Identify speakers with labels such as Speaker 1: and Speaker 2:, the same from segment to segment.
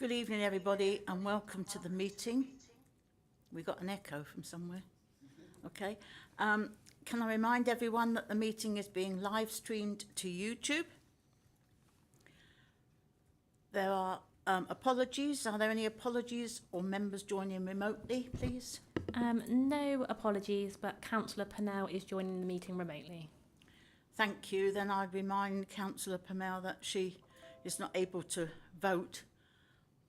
Speaker 1: Good evening, everybody, and welcome to the meeting. We got an echo from somewhere. Okay. Can I remind everyone that the meeting is being live streamed to YouTube? There are apologies. Are there any apologies or members joining remotely, please?
Speaker 2: No apologies, but Councillor Purnell is joining the meeting remotely.
Speaker 1: Thank you. Then I'd remind Councillor Purnell that she is not able to vote,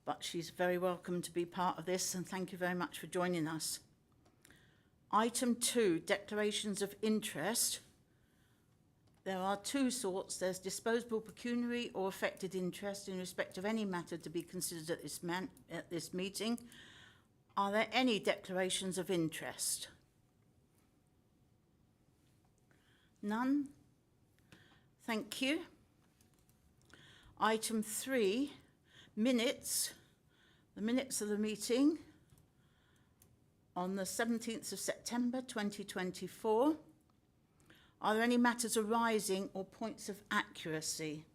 Speaker 1: but she's very welcome to be part of this, and thank you very much for joining us. Item 2, declarations of interest. There are two sorts. There's disposable pecuniary or affected interest in respect of any matter to be considered at this meeting. Are there any declarations of interest? None? Thank you. Item 3, minutes. The minutes of the meeting on the 17th of September 2024. Are there any matters arising or points of accuracy?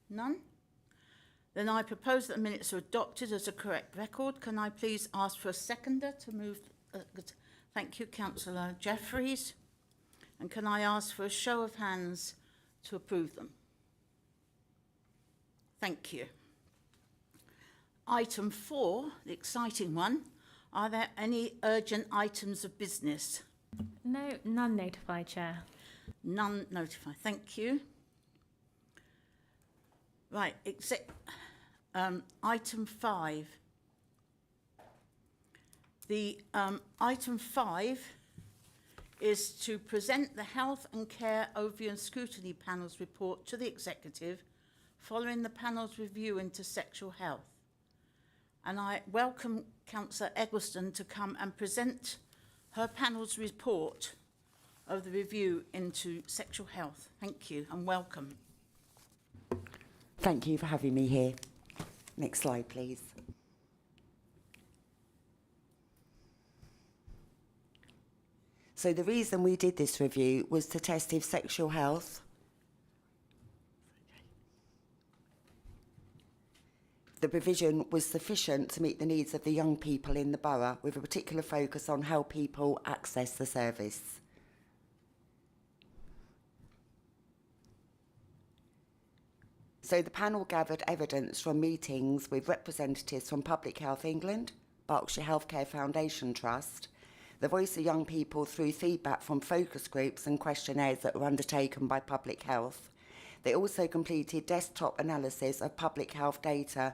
Speaker 1: None? Then I propose that the minutes are adopted as a correct record. Can I please ask for a seconder to move? Thank you, Councillor Jeffries. And can I ask for a show of hands to approve them? Thank you. Item 4, the exciting one. Are there any urgent items of business?
Speaker 2: No, none notified, Chair.
Speaker 1: None notified. Thank you. Right, item 5. The item 5 is to present the Health and Care Overview and Scrutiny Panel's report to the Executive following the panel's review into sexual health. And I welcome Councillor Eggleston to come and present her panel's report of the review into sexual health. Thank you and welcome.
Speaker 3: Thank you for having me here. Next slide, please. So the reason we did this review was to test if sexual health the provision was sufficient to meet the needs of the young people in the borough, with a particular focus on how people access the service. So the panel gathered evidence from meetings with representatives from Public Health England, Berkshire Healthcare Foundation Trust, the Voice of Young People through feedback from focus groups and questionnaires that were undertaken by Public Health. They also completed desktop analysis of public health data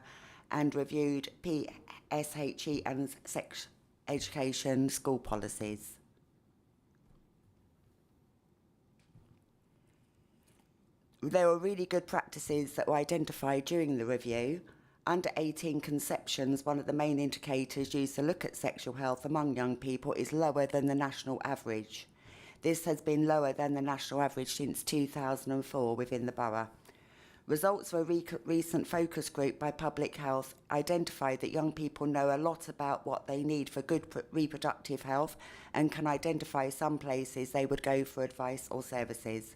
Speaker 3: and reviewed PSHE and sex education school policies. There were really good practices that were identified during the review. Under 18 conceptions, one of the main indicators used to look at sexual health among young people is lower than the national average. This has been lower than the national average since 2004 within the borough. Results of a recent focus group by Public Health identified that young people know a lot about what they need for good reproductive health and can identify some places they would go for advice or services.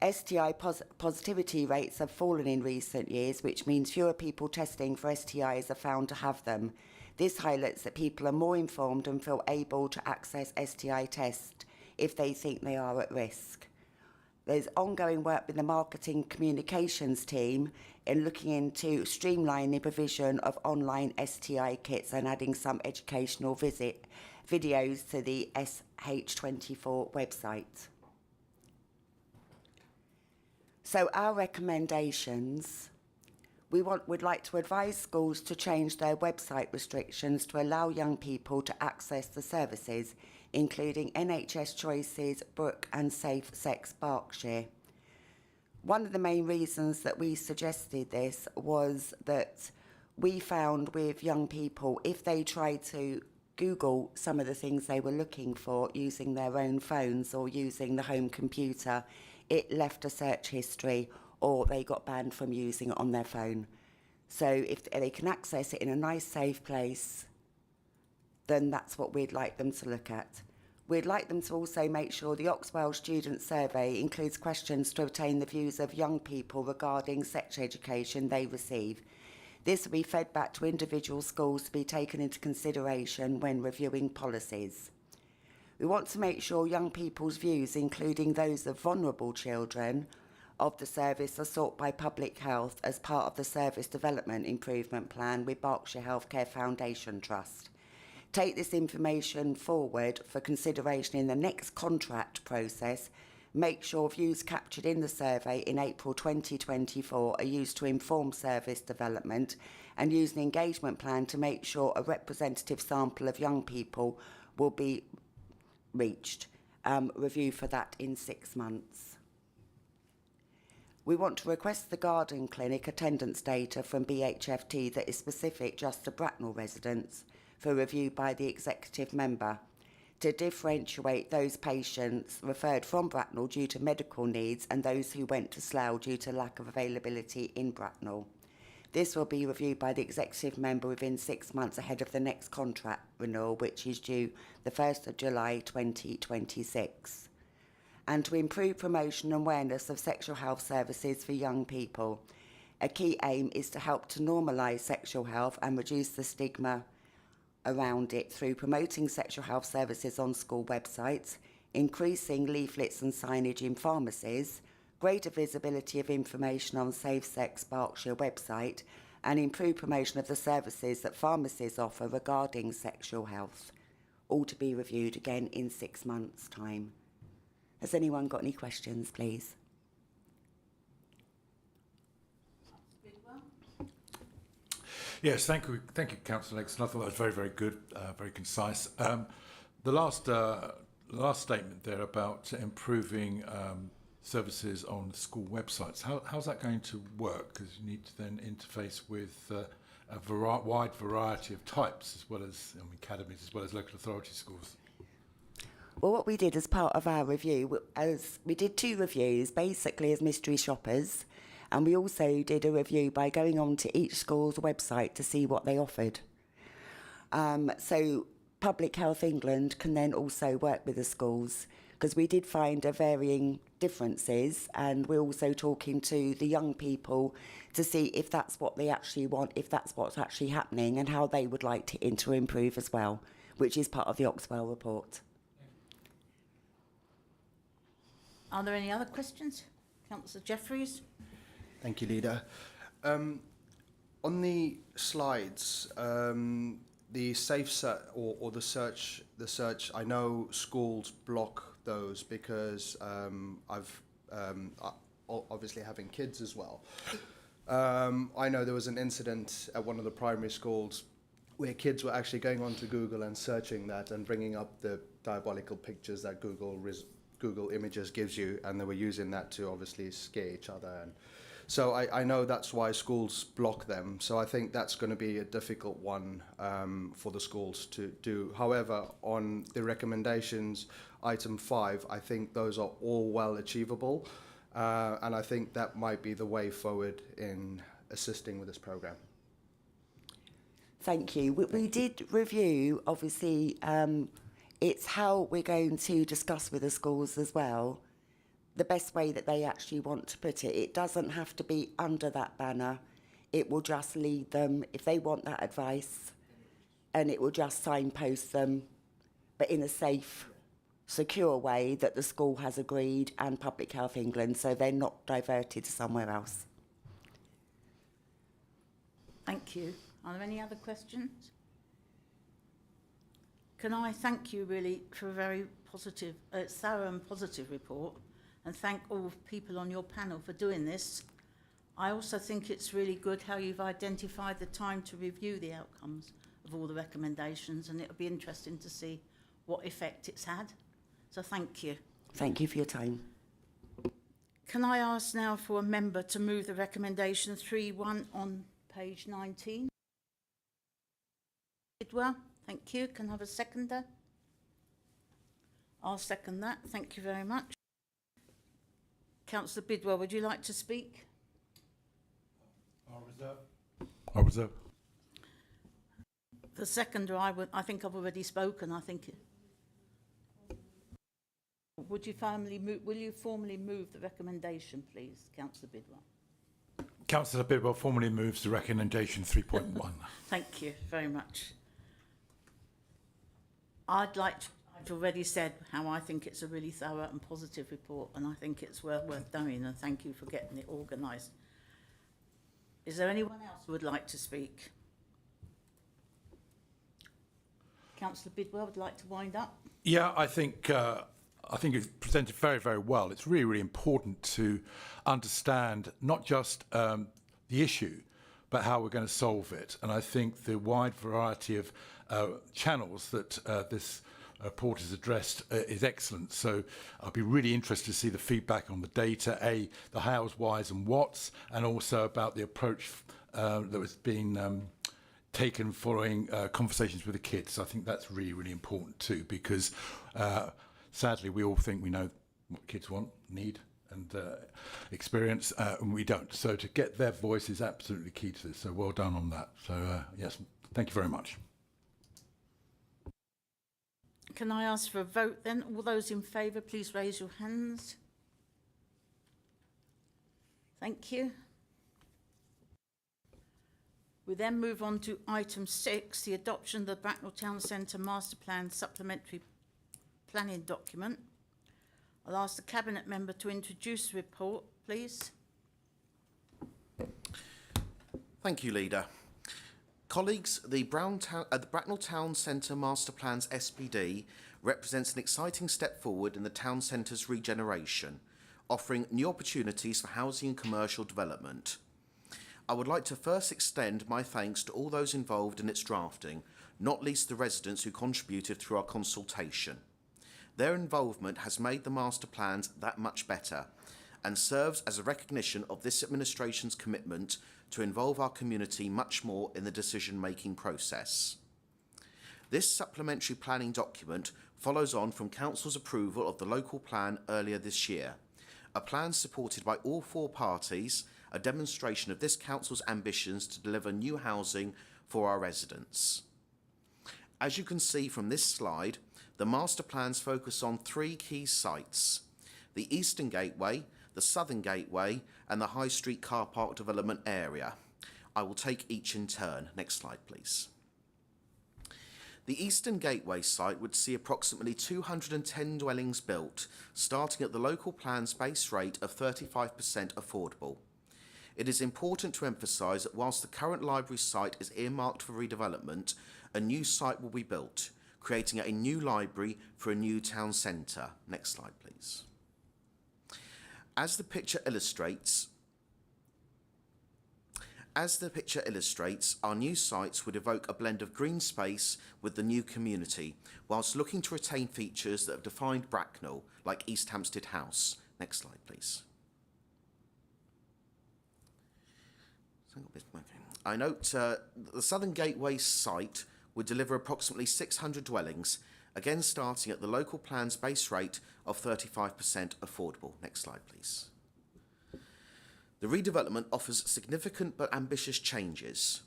Speaker 3: STI positivity rates have fallen in recent years, which means fewer people testing for STIs are found to have them. This highlights that people are more informed and feel able to access STI tests if they think they are at risk. There's ongoing work with the marketing communications team in looking into streamlining provision of online STI kits and adding some educational videos to the SH24 website. So our recommendations, would like to advise schools to change their website restrictions to allow young people to access the services, including NHS Choices, Brook and Safe Sex Berkshire. One of the main reasons that we suggested this was that we found with young people, if they tried to Google some of the things they were looking for using their own phones or using the home computer, it left a search history or they got banned from using it on their phone. So if they can access it in a nice, safe place, then that's what we'd like them to look at. We'd like them to also make sure the Oxwell Student Survey includes questions to obtain the views of young people regarding sex education they receive. This will be fed back to individual schools to be taken into consideration when reviewing policies. We want to make sure young people's views, including those of vulnerable children, of the service are sought by Public Health as part of the Service Development Improvement Plan with Berkshire Healthcare Foundation Trust. Take this information forward for consideration in the next contract process. Make sure views captured in the survey in April 2024 are used to inform service development, and use an engagement plan to make sure a representative sample of young people will be reached. Review for that in 6 months. We want to request the garden clinic attendance data from BHFT that is specific just to Bracknell residents for review by the executive member, to differentiate those patients referred from Bracknell due to medical needs and those who went to Slough due to lack of availability in Bracknell. This will be reviewed by the executive member within 6 months ahead of the next contract renewal, which is due the 1st of July 2026. And to improve promotion and awareness of sexual health services for young people. A key aim is to help to normalise sexual health and reduce the stigma around it through promoting sexual health services on school websites, increasing leaflets and signage in pharmacies, greater visibility of information on Safe Sex Berkshire website, and improved promotion of the services that pharmacies offer regarding sexual health, all to be reviewed again in 6 months' time. Has anyone got any questions, please?
Speaker 4: Yes, thank you, Councillor Nixon. I thought that was very, very good, very concise. The last statement there about improving services on school websites. How's that going to work? Because you need to then interface with a wide variety of types, as well as academies, as well as local authority schools.
Speaker 3: Well, what we did as part of our review, we did 2 reviews, basically as mystery shoppers, and we also did a review by going on to each school's website to see what they offered. So Public Health England can then also work with the schools, because we did find a varying differences, and we're also talking to the young people to see if that's what they actually want, if that's what's actually happening, and how they would like to improve as well, which is part of the Oxwell report.
Speaker 1: Are there any other questions? Councillor Jeffries?
Speaker 5: Thank you, Leader. On the slides, the safe search or the search. I know schools block those because I've obviously having kids as well. I know there was an incident at one of the primary schools where kids were actually going onto Google and searching that and bringing up the diabolical pictures that Google Images gives you, and they were using that to obviously scare each other. And so I know that's why schools block them. So I think that's going to be a difficult one for the schools to do. However, on the recommendations, item 5, I think those are all well achievable. And I think that might be the way forward in assisting with this programme.
Speaker 3: Thank you. We did review, obviously, it's how we're going to discuss with the schools as well, the best way that they actually want to put it. It doesn't have to be under that banner. It will just lead them, if they want that advice, and it will just signpost them, but in a safe, secure way that the school has agreed and Public Health England, so they're not diverted to somewhere else.
Speaker 1: Thank you. Are there any other questions? Can I thank you really for a very positive, thorough and positive report, and thank all people on your panel for doing this. I also think it's really good how you've identified the time to review the outcomes of all the recommendations, and it'll be interesting to see what effect it's had. So thank you.
Speaker 3: Thank you for your time.
Speaker 1: Can I ask now for a member to move the recommendation 3.1 on page 19? Bidwell, thank you. Can I have a seconder? I'll second that. Thank you very much. Councillor Bidwell, would you like to speak?
Speaker 4: I'll reserve.
Speaker 1: The seconder, I think I've already spoken. I think Will you formally move the recommendation, please, Councillor Bidwell?
Speaker 4: Councillor Bidwell formally moves to recommendation 3.1.
Speaker 1: Thank you very much. I've already said how I think it's a really thorough and positive report, and I think it's worth doing, and thank you for getting it organised. Is there anyone else who would like to speak? Councillor Bidwell would like to wind up?
Speaker 4: Yeah, I think it's presented very, very well. It's really, really important to understand not just the issue, but how we're going to solve it. And I think the wide variety of channels that this report is addressed is excellent. So I'll be really interested to see the feedback on the data, the hows, whys and whats, and also about the approach that was being taken following conversations with the kids. I think that's really, really important too, because sadly we all think we know what kids want, need and experience, and we don't. So to get their voice is absolutely key to this. So well done on that. So yes, thank you very much.
Speaker 1: Can I ask for a vote then? All those in favour, please raise your hands. Thank you. We then move on to item 6, the adoption of the Bracknell Town Centre Master Plan Supplementary Planning Document. I'll ask the Cabinet Member to introduce the report, please.
Speaker 6: Thank you, Leader. Colleagues, the Bracknell Town Centre Master Plan's SPD represents an exciting step forward in the town centre's regeneration, offering new opportunities for housing and commercial development. I would like to first extend my thanks to all those involved in its drafting, not least the residents who contributed through our consultation. Their involvement has made the master plans that much better and serves as a recognition of this administration's commitment to involve our community much more in the decision-making process. This supplementary planning document follows on from Council's approval of the local plan earlier this year, a plan supported by all 4 parties, a demonstration of this Council's ambitions to deliver new housing for our residents. As you can see from this slide, the master plans focus on 3 key sites: the Eastern Gateway, the Southern Gateway and the High Street car park development area. I will take each in turn. Next slide, please. The Eastern Gateway site would see approximately 210 dwellings built, starting at the local plan's base rate of 35% affordable. It is important to emphasise that whilst the current library site is earmarked for redevelopment, a new site will be built, creating a new library for a new town centre. Next slide, please. As the picture illustrates, our new sites would evoke a blend of green space with the new community, whilst looking to retain features that have defined Bracknell, like East Hampstead House. Next slide, please. I note the Southern Gateway site would deliver approximately 600 dwellings, again starting at the local plan's base rate of 35% affordable. Next slide, please. The redevelopment offers significant but ambitious changes.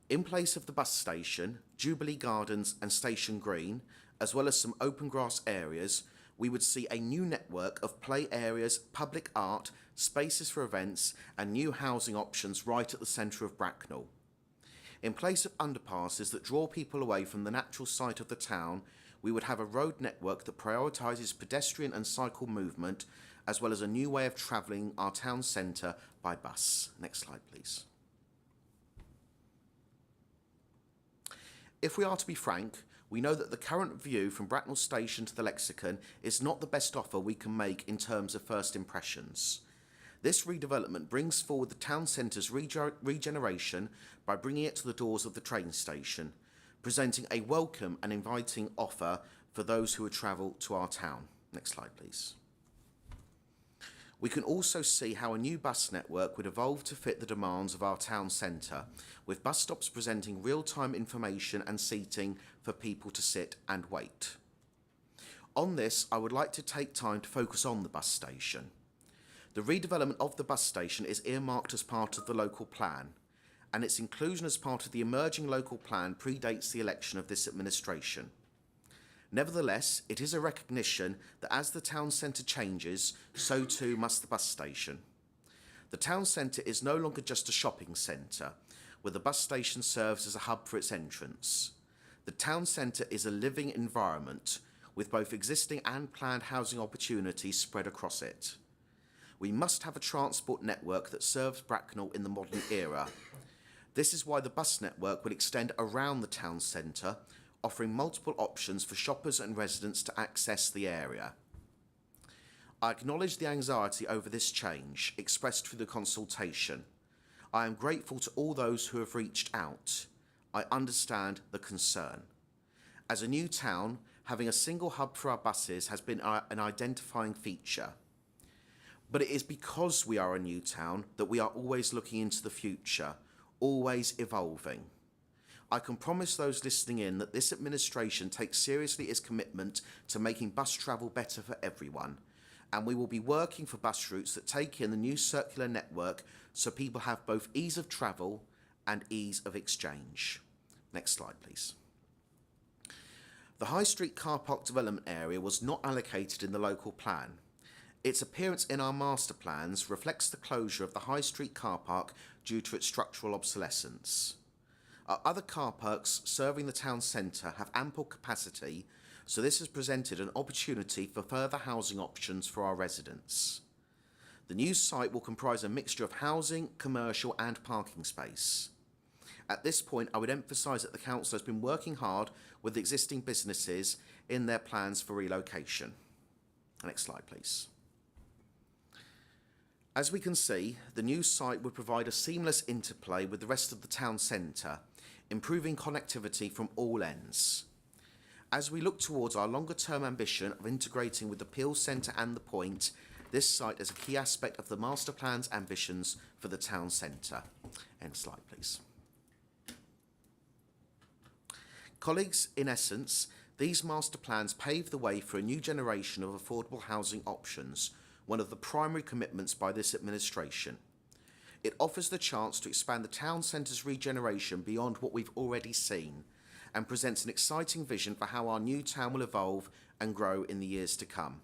Speaker 6: In place of the bus station, Jubilee Gardens and Station Green, as well as some open grass areas, we would see a new network of play areas, public art, spaces for events and new housing options right at the centre of Bracknell. In place of underpasses that draw people away from the natural site of the town, we would have a road network that prioritises pedestrian and cycle movement, as well as a new way of travelling our town centre by bus. Next slide, please. If we are to be frank, we know that the current view from Bracknell Station to the Lexicon is not the best offer we can make in terms of first impressions. This redevelopment brings forward the town centre's regeneration by bringing it to the doors of the train station, presenting a welcome and inviting offer for those who would travel to our town. Next slide, please. We can also see how a new bus network would evolve to fit the demands of our town centre, with bus stops presenting real-time information and seating for people to sit and wait. On this, I would like to take time to focus on the bus station. The redevelopment of the bus station is earmarked as part of the local plan, and its inclusion as part of the emerging local plan predates the election of this administration. Nevertheless, it is a recognition that as the town centre changes, so too must the bus station. The town centre is no longer just a shopping centre, where the bus station serves as a hub for its entrance. The town centre is a living environment with both existing and planned housing opportunities spread across it. We must have a transport network that serves Bracknell in the modern era. This is why the bus network will extend around the town centre, offering multiple options for shoppers and residents to access the area. I acknowledge the anxiety over this change expressed through the consultation. I am grateful to all those who have reached out. I understand the concern. As a new town, having a single hub for our buses has been an identifying feature. But it is because we are a new town that we are always looking into the future, always evolving. I can promise those listening in that this administration takes seriously its commitment to making bus travel better for everyone, and we will be working for bus routes that take in the new circular network so people have both ease of travel and ease of exchange. Next slide, please. The High Street car park development area was not allocated in the local plan. Its appearance in our master plans reflects the closure of the High Street car park due to its structural obsolescence. Our other car parks serving the town centre have ample capacity, so this has presented an opportunity for further housing options for our residents. The new site will comprise a mixture of housing, commercial and parking space. At this point, I would emphasise that the council has been working hard with existing businesses in their plans for relocation. Next slide, please. As we can see, the new site would provide a seamless interplay with the rest of the town centre, improving connectivity from all ends. As we look towards our longer-term ambition of integrating with the Peel Centre and the Point, this site is a key aspect of the master plan's ambitions for the town centre. End slide, please. Colleagues, in essence, these master plans pave the way for a new generation of affordable housing options, one of the primary commitments by this administration. It offers the chance to expand the town centre's regeneration beyond what we've already seen and presents an exciting vision for how our new town will evolve and grow in the years to come.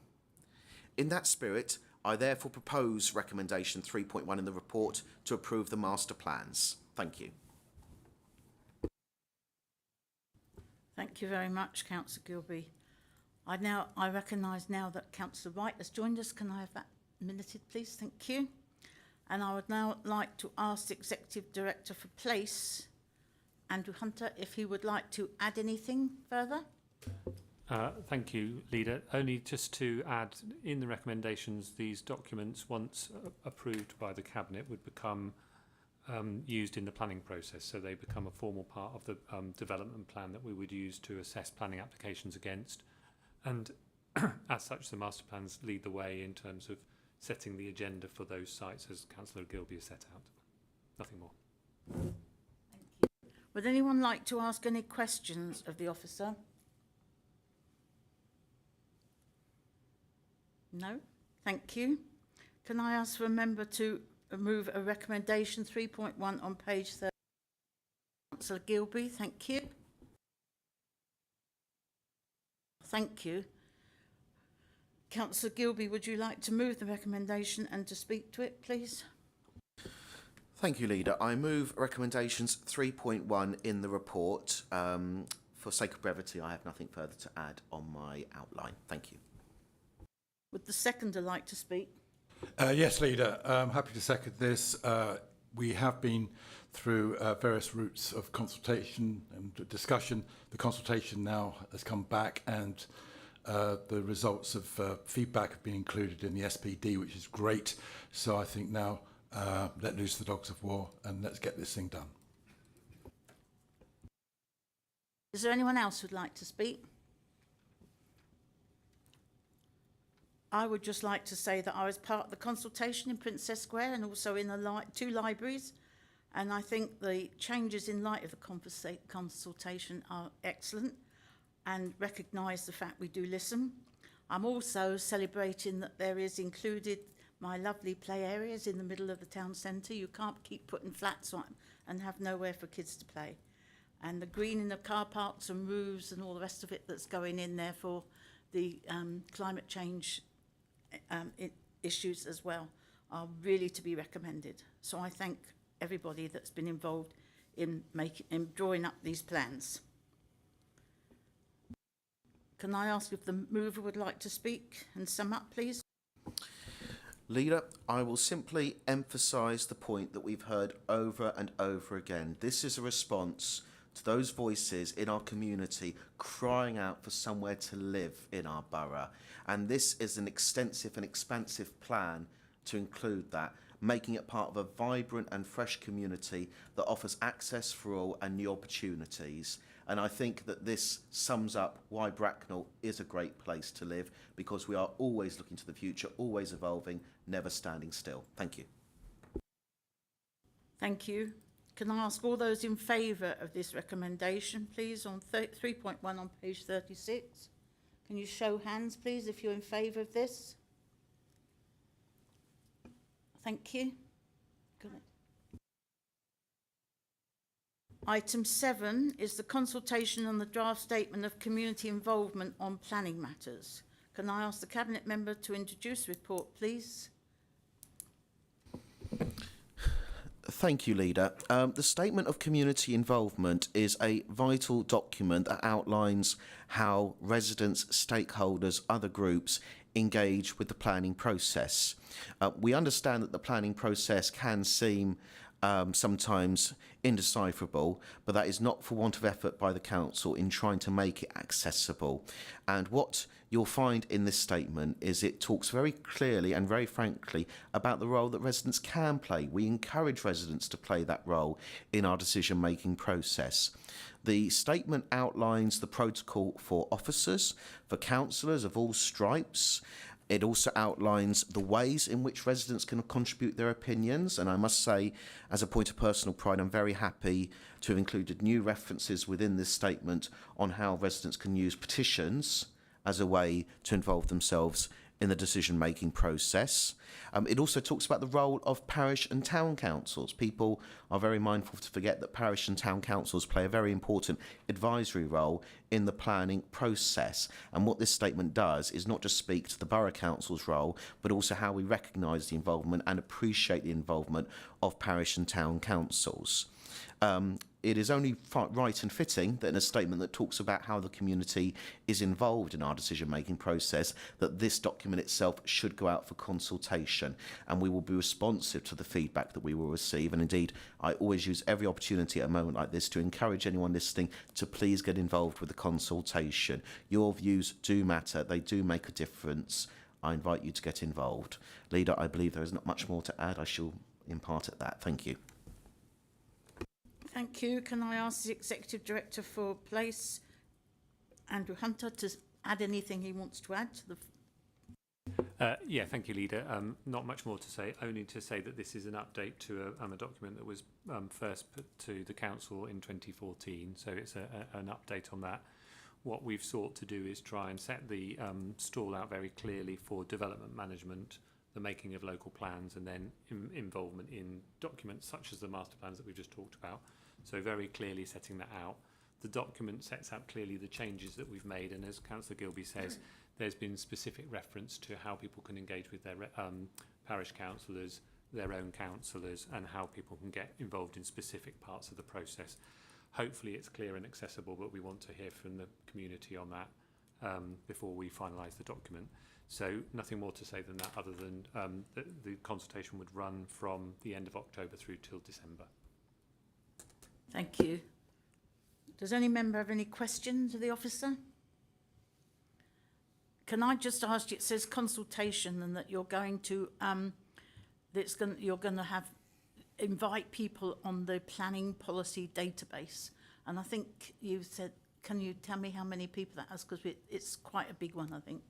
Speaker 6: In that spirit, I therefore propose recommendation 3.1 in the report to approve the master plans. Thank you.
Speaker 1: Thank you very much, Councillor Gilby. I recognise now that Councillor Wright has joined us. Can I have that minuted, please? Thank you. And I would now like to ask the Executive Director for Place, Andrew Hunter, if he would like to add anything further.
Speaker 7: Thank you, Leader. Only just to add, in the recommendations, these documents, once approved by the Cabinet, would become used in the planning process. So they become a formal part of the development plan that we would use to assess planning applications against. And as such, the master plans lead the way in terms of setting the agenda for those sites as Councillor Gilby has set out. Nothing more.
Speaker 1: Thank you. Would anyone like to ask any questions of the officer? No? Thank you. Can I ask for a member to move a recommendation 3.1 on page 30? Councillor Gilby, thank you. Thank you. Councillor Gilby, would you like to move the recommendation and to speak to it, please?
Speaker 6: Thank you, Leader. I move recommendations 3.1 in the report. For sake of brevity, I have nothing further to add on my outline. Thank you.
Speaker 1: Would the seconder like to speak?
Speaker 4: Yes, Leader. I'm happy to second this. We have been through various routes of consultation and discussion. The consultation now has come back and the results of feedback have been included in the SPD, which is great. So I think now let loose the dogs of war and let's get this thing done.
Speaker 1: Is there anyone else who'd like to speak? I would just like to say that I was part of the consultation in Princess Square and also in the two libraries, and I think the changes in light of the consultation are excellent and recognise the fact we do listen. I'm also celebrating that there is included my lovely play areas in the middle of the town centre. You can't keep putting flats on and have nowhere for kids to play. and the greening of car parks and roofs and all the rest of it that's going in there for the climate change issues as well are really to be recommended. So I thank everybody that's been involved in drawing up these plans. Can I ask if the mover would like to speak and sum up, please?
Speaker 6: Leader, I will simply emphasise the point that we've heard over and over again. This is a response to those voices in our community crying out for somewhere to live in our borough. And this is an extensive and expansive plan to include that, making it part of a vibrant and fresh community that offers access for all and new opportunities. And I think that this sums up why Bracknell is a great place to live, because we are always looking to the future, always evolving, never standing still. Thank you.
Speaker 1: Thank you. Can I ask all those in favour of this recommendation, please, on 3.1 on page 36? Can you show hands, please, if you're in favour of this? Thank you. Good. Item 7 is the consultation on the draft statement of community involvement on planning matters. Can I ask the Cabinet member to introduce the report, please?
Speaker 6: Thank you, Leader. The Statement of Community Involvement is a vital document that outlines how residents, stakeholders, other groups engage with the planning process. We understand that the planning process can seem sometimes indecipherable, but that is not for want of effort by the council in trying to make it accessible. And what you'll find in this statement is it talks very clearly and very frankly about the role that residents can play. We encourage residents to play that role in our decision-making process. The statement outlines the protocol for officers, for councillors of all stripes. It also outlines the ways in which residents can contribute their opinions, and I must say, as a point of personal pride, I'm very happy to have included new references within this statement on how residents can use petitions as a way to involve themselves in the decision-making process. It also talks about the role of parish and town councils. People are very mindful to forget that parish and town councils play a very important advisory role in the planning process. And what this statement does is not just speak to the borough council's role, but also how we recognise the involvement and appreciate the involvement of parish and town councils. It is only right and fitting that in a statement that talks about how the community is involved in our decision-making process, that this document itself should go out for consultation, and we will be responsive to the feedback that we will receive. And indeed, I always use every opportunity at a moment like this to encourage anyone listening to please get involved with the consultation. Your views do matter. They do make a difference. I invite you to get involved. Leader, I believe there is not much more to add. I shall impart at that. Thank you.
Speaker 1: Thank you. Can I ask the Executive Director for Place, Andrew Hunter, to add anything he wants to add to the...
Speaker 7: Yeah, thank you, Leader. Not much more to say, only to say that this is an update to a document that was first put to the Council in 2014, so it's an update on that. What we've sought to do is try and set the stall out very clearly for development management, the making of local plans, and then involvement in documents such as the master plans that we've just talked about. So very clearly setting that out. The document sets out clearly the changes that we've made, and as Councillor Gilby says, there's been specific reference to how people can engage with their parish councillors, their own councillors, and how people can get involved in specific parts of the process. Hopefully it's clear and accessible, but we want to hear from the community on that before we finalise the document. So nothing more to say than that, other than the consultation would run from the end of October through till December.
Speaker 1: Thank you. Does any member have any questions of the officer? Can I just ask you, it says consultation, and that you're going to you're going to have invite people on the planning policy database, and I think you said, can you tell me how many people that has, because it's quite a big one, I think.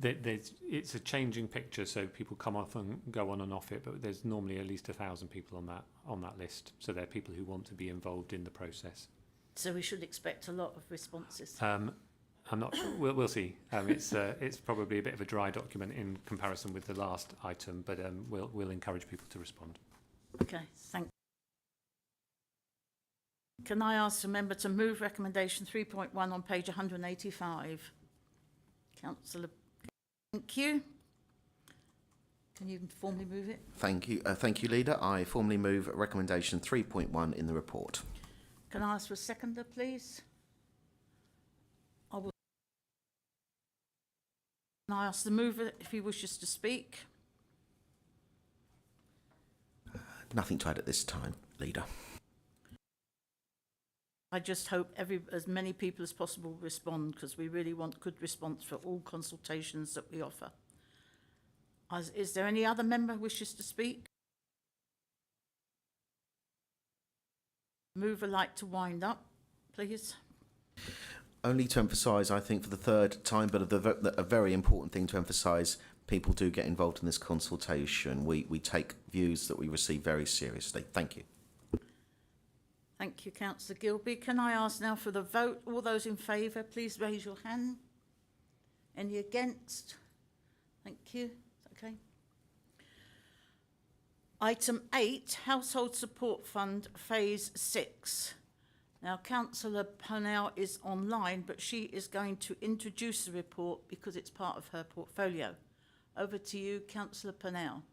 Speaker 7: It's a changing picture, so people come off and go on and off it, but there's normally at least 1,000 people on that list. So they're people who want to be involved in the process. So
Speaker 1: we should expect a lot of responses.
Speaker 7: I'm not sure. We'll see. It's probably a bit of a dry document in comparison with the last item, but we'll encourage people to respond.
Speaker 1: Okay, thank Can I ask a member to move recommendation 3.1 on page 185? Councillor, thank you. Can you formally move it?
Speaker 6: Thank you, Leader. I formally move recommendation 3.1 in the report.
Speaker 1: Can I ask for a seconder, please? Can I ask the mover if he wishes to speak?
Speaker 6: Nothing to add at this time, Leader.
Speaker 1: I just hope as many people as possible respond, because we really want good response for all consultations that we offer. Is there any other member who wishes to speak? Mover like to wind up, please.
Speaker 6: Only to emphasise, I think for the third time, but a very important thing to emphasise, people do get involved in this consultation. We take views that we receive very seriously. Thank you.
Speaker 1: Thank you, Councillor Gilby. Can I ask now for the vote? All those in favour, please raise your hand. Any against? Thank you. Okay. Item 8, Household Support Fund, Phase 6. Now, Councillor Purnell is online, but she is going to introduce the report because it's part of her portfolio. Over to you, Councillor Purnell.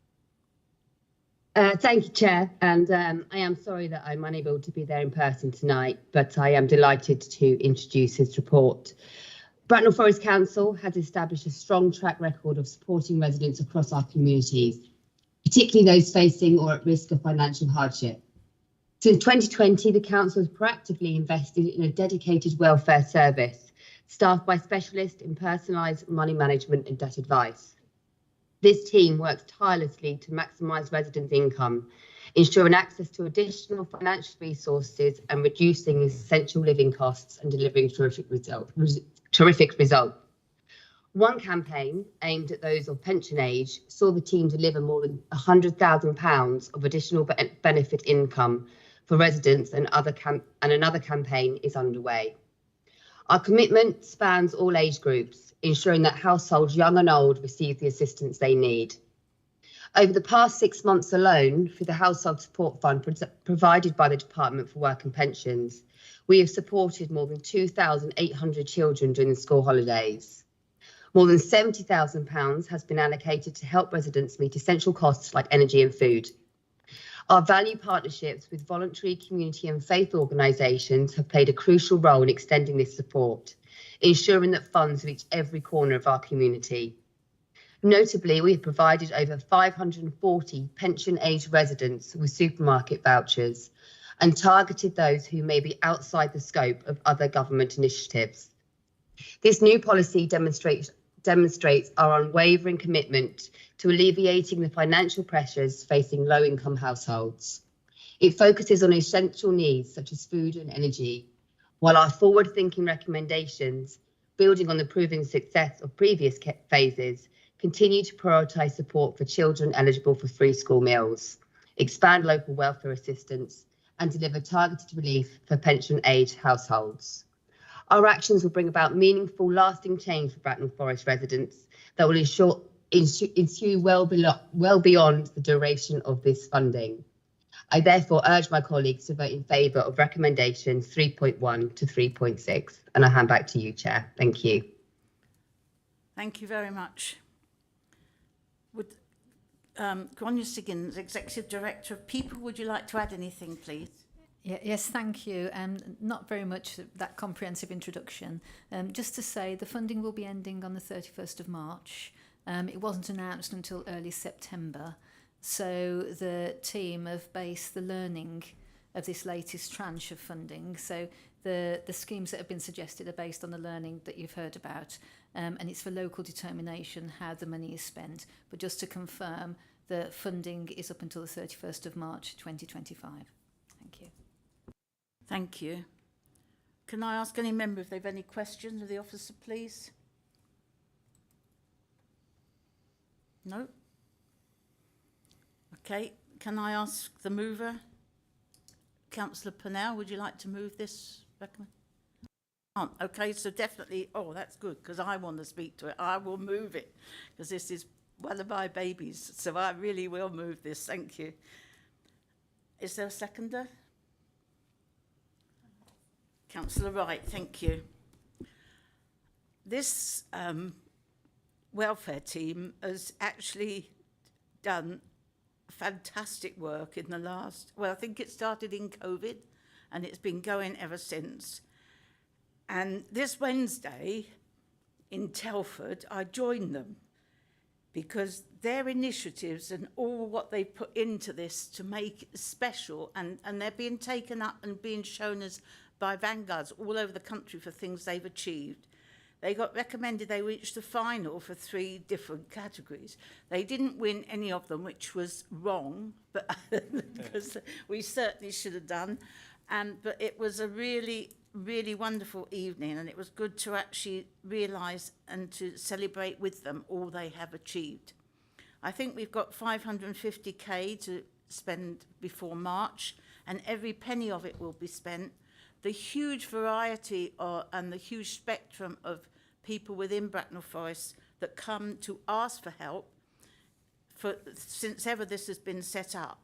Speaker 8: Thank you, Chair, and I am sorry that I'm unable to be there in person tonight, but I am delighted to introduce his report. Bracknell Forest Council has established a strong track record of supporting residents across our communities, particularly those facing or at risk of financial hardship. Since 2020, the Council has proactively invested in a dedicated welfare service, staffed by specialists in personalised money management and debt advice. This team works tirelessly to maximise residents' income, ensuring access to additional financial resources and reducing essential living costs and delivering terrific results. One campaign aimed at those of pension age saw the team deliver more than £100,000 of additional benefit income for residents, and another campaign is underway. Our commitment spans all age groups, ensuring that households young and old receive the assistance they need. Over the past 6 months alone, through the Household Support Fund provided by the Department for Work and Pensions, we have supported more than 2,800 children during the school holidays. More than £70,000 has been allocated to help residents meet essential costs like energy and food. Our value partnerships with voluntary, community and faith organisations have played a crucial role in extending this support, ensuring that funds reach every corner of our community. Notably, we have provided over 540 pension-aged residents with supermarket vouchers and targeted those who may be outside the scope of other government initiatives. This new policy demonstrates our unwavering commitment to alleviating the financial pressures facing low-income households. It focuses on essential needs such as food and energy, while our forward-thinking recommendations, building on the proven success of previous phases, continue to prioritise support for children eligible for free school meals, expand local welfare assistance, and deliver targeted relief for pension-aged households. Our actions will bring about meaningful, lasting change for Bracknell Forest residents that will ensue well beyond the duration of this funding. I therefore urge my colleagues to vote in favour of recommendations 3.1 to 3.6, and I hand back to you, Chair. Thank you.
Speaker 1: Thank you very much. Would Gráinne Siggins, Executive Director of People, would you like to add anything, please?
Speaker 9: Yes, thank you. Not very much that comprehensive introduction. Just to say the funding will be ending on the 31st of March. It wasn't announced until early September. So the team have based the learning of this latest tranche of funding. So the schemes that have been suggested are based on the learning that you've heard about. And it's for local determination how the money is spent. But just to confirm, the funding is up until the 31st of March 2025. Thank you.
Speaker 1: Thank you. Can I ask any member if they've any questions of the officer, please? No? Okay, can I ask the mover? Councillor Purnell, would you like to move this recommendation? Okay, so definitely, oh, that's good, because I want to speak to it. I will move it, because this is one of my babies, so I really will move this. Thank you. Is there a seconder? Councillor Wright, thank you. This welfare team has actually done fantastic work in the last, well, I think it started in COVID and it's been going ever since. And this Wednesday in Telford, I joined them because their initiatives and all what they put into this to make it special, and they're being taken up and being shown as by vanguards all over the country for things they've achieved. They got recommended, they reached the final for 3 different categories. They didn't win any of them, which was wrong, but because we certainly should have done. But it was a really, really wonderful evening, and it was good to actually realise and to celebrate with them all they have achieved. I think we've got 550k to spend before March, and every penny of it will be spent. The huge variety and the huge spectrum of people within Bracknell Forest that come to ask for help since ever this has been set up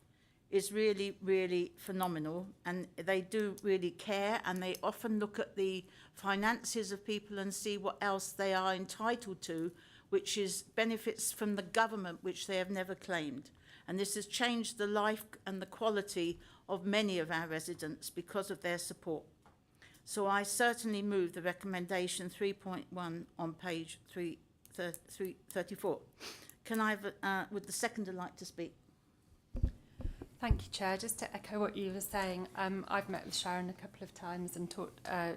Speaker 1: is really, really phenomenal. And they do really care, and they often look at the finances of people and see what else they are entitled to, which is benefits from the government, which they have never claimed. And this has changed the life and the quality of many of our residents because of their support. So I certainly move the recommendation 3.1 on page 334. Can I have, would the seconder like to speak?
Speaker 10: Thank you, Chair. Just to echo what you were saying, I've met with Sharon a couple of times and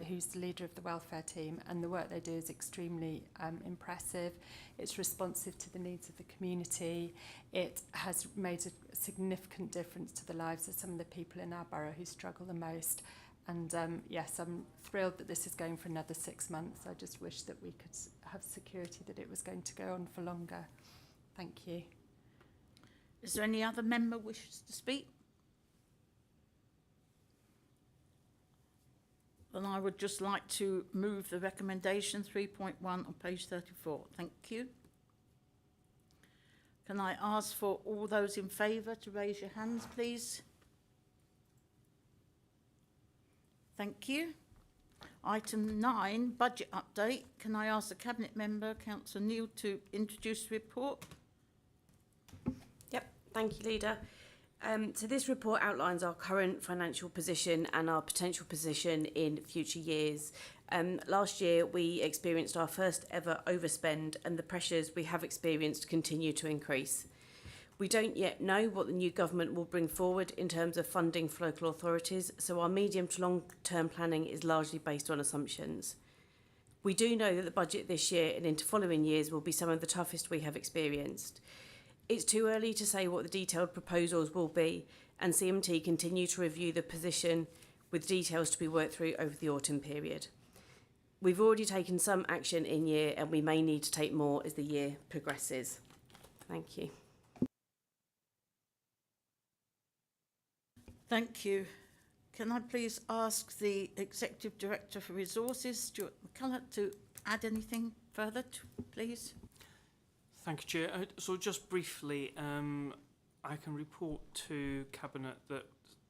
Speaker 10: who's the leader of the welfare team, and the work they do is extremely impressive. It's responsive to the needs of the community. It has made a significant difference to the lives of some of the people in our borough who struggle the most. And yes, I'm thrilled that this is going for another 6 months. I just wish that we could have security that it was going to go on for longer. Thank you.
Speaker 1: Is there any other member wishes to speak? Then I would just like to move the recommendation 3.1 on page 34. Thank you. Can I ask for all those in favour to raise your hands, please? Thank you. Item 9, budget update. Can I ask the Cabinet Member, Councillor Neil, to introduce the report?
Speaker 11: Thank you, Leader. So this report outlines our current financial position and our potential position in future years. Last year, we experienced our first ever overspend, and the pressures we have experienced continue to increase. We don't yet know what the new government will bring forward in terms of funding for local authorities, so our medium to long-term planning is largely based on assumptions. We do know that the budget this year and into following years will be some of the toughest we have experienced. It's too early to say what the detailed proposals will be, and CMT continue to review the position with details to be worked through over the autumn period. We've already taken some action in year, and we may need to take more as the year progresses. Thank you.
Speaker 1: Thank you. Can I please ask the Executive Director for Resources, Stuart McCulloch, to add anything further, please?
Speaker 12: Thank you, Chair. So just briefly, I can report to Cabinet that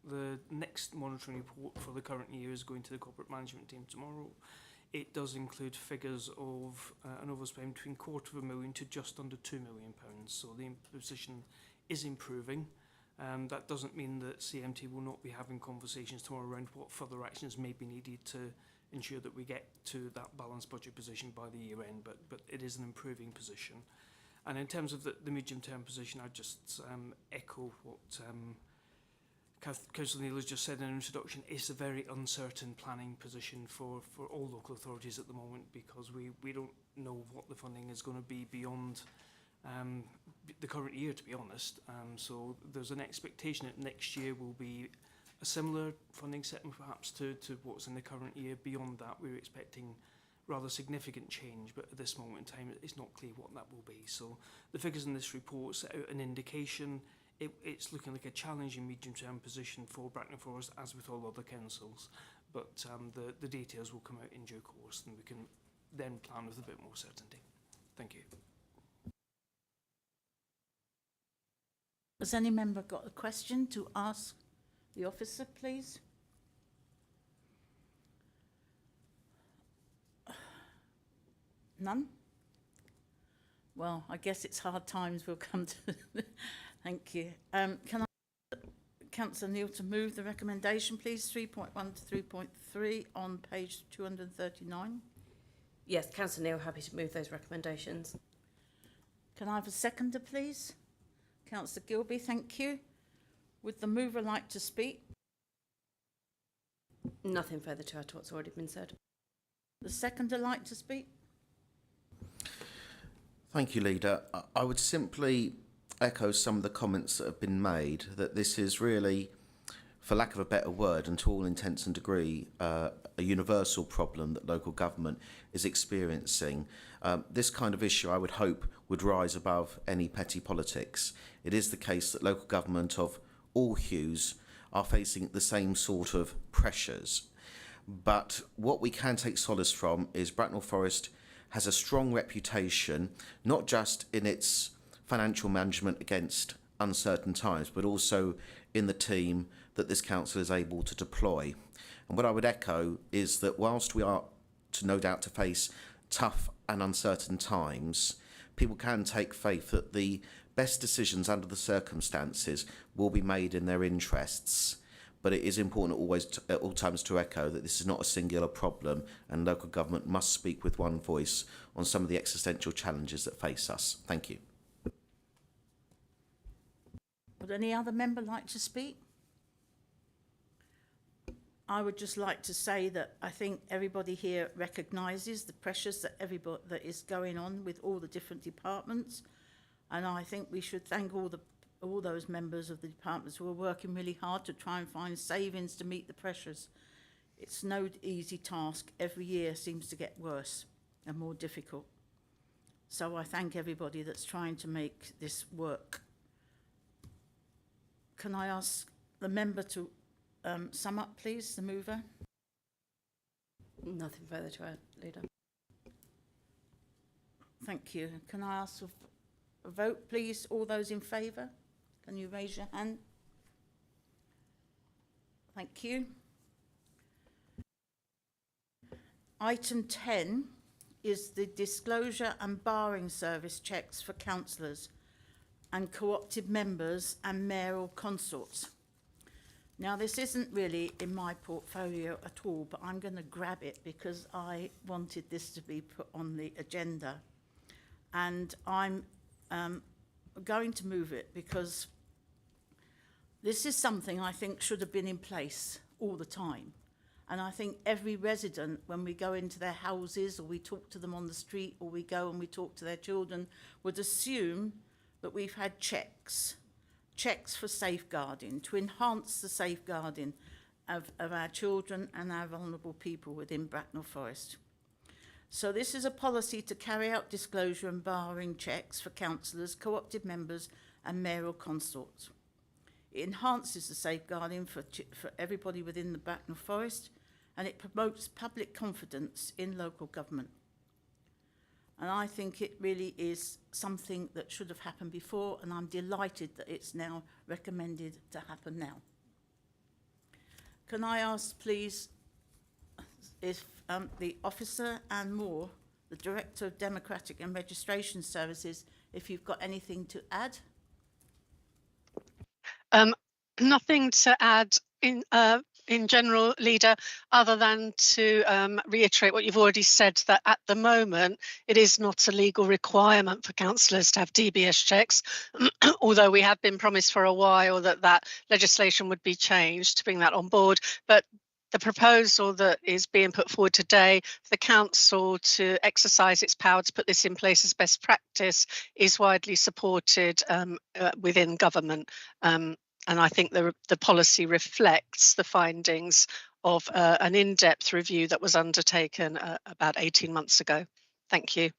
Speaker 12: the next monitoring report for the current year is going to the corporate management team tomorrow. It does include figures of an overspend between £250,000 to just under £2 million. So the position is improving. That doesn't mean that CMT will not be having conversations tomorrow around what further actions may be needed to ensure that we get to that balanced budget position by the year end, but it is an improving position. And in terms of the medium-term position, I'd just echo what Councillor Neil has just said in an introduction. It's a very uncertain planning position for all local authorities at the moment, because we don't know what the funding is going to be beyond the current year, to be honest. So there's an expectation that next year will be a similar funding setting perhaps to what's in the current year. Beyond that, we're expecting rather significant change, but at this moment in time it's not clear what that will be. So the figures in this report set out an indication. It's looking like a challenging medium-term position for Bracknell Forest, as with all other councils, but the details will come out in due course, and we can then plan with a bit more certainty. Thank you.
Speaker 1: Has any member got a question to ask the officer, please? None? Well, I guess it's hard times we'll come to. Thank you. Can I, Councillor Neil, to move the recommendation, please, 3.1 to 3.3 on page 239?
Speaker 11: Yes, Councillor Neil, happy to move those recommendations.
Speaker 1: Can I have a seconder, please? Councillor Gilby, thank you. Would the mover like to speak?
Speaker 11: Nothing further to add to what's already been said.
Speaker 1: The seconder like to speak?
Speaker 6: Thank you, Leader. I would simply echo some of the comments that have been made, that this is really, for lack of a better word, and to all intents and degree, a universal problem that local government is experiencing. This kind of issue, I would hope, would rise above any petty politics. It is the case that local government of all hues are facing the same sort of pressures. But what we can take solace from is Bracknell Forest has a strong reputation, not just in its financial management against uncertain times, but also in the team that this council is able to deploy. And what I would echo is that whilst we are no doubt to face tough and uncertain times, people can take faith that the best decisions under the circumstances will be made in their interests. But it is important at all times to echo that this is not a singular problem, and local government must speak with one voice on some of the existential challenges that face us. Thank you.
Speaker 1: Would any other member like to speak? I would just like to say that I think everybody here recognises the pressures that is going on with all the different departments, and I think we should thank all those members of the departments who are working really hard to try and find savings to meet the pressures. It's no easy task. Every year seems to get worse and more difficult. So I thank everybody that's trying to make this work. Can I ask the member to sum up, please, the mover?
Speaker 11: Nothing further to add, Leader.
Speaker 1: Thank you. Can I ask a vote, please? All those in favour? Can you raise your hand? Thank you. Item 10 is the disclosure and barring service checks for councillors and co-opted members and mayoral consorts. Now, this isn't really in my portfolio at all, but I'm going to grab it because I wanted this to be put on the agenda. And I'm going to move it because this is something I think should have been in place all the time. And I think every resident, when we go into their houses or we talk to them on the street or we go and we talk to their children, would assume that we've had checks for safeguarding, to enhance the safeguarding of our children and our vulnerable people within Bracknell Forest. So this is a policy to carry out disclosure and barring checks for councillors, co-opted members and mayoral consorts. It enhances the safeguarding for everybody within the Bracknell Forest, and it promotes public confidence in local government. And I think it really is something that should have happened before, and I'm delighted that it's now recommended to happen now. Can I ask, please, if the officer and Moore, the Director of Democratic and Registration Services, if you've got anything to add?
Speaker 13: Nothing to add in general, Leader, other than to reiterate what you've already said, that at the moment it is not a legal requirement for councillors to have DBS checks, although we have been promised for a while that that legislation would be changed to bring that on board. But the proposal that is being put forward today for the council to exercise its power to put this in place as best practice is widely supported within government. And I think the policy reflects the findings of an in-depth review that was undertaken about 18 months ago. Thank you.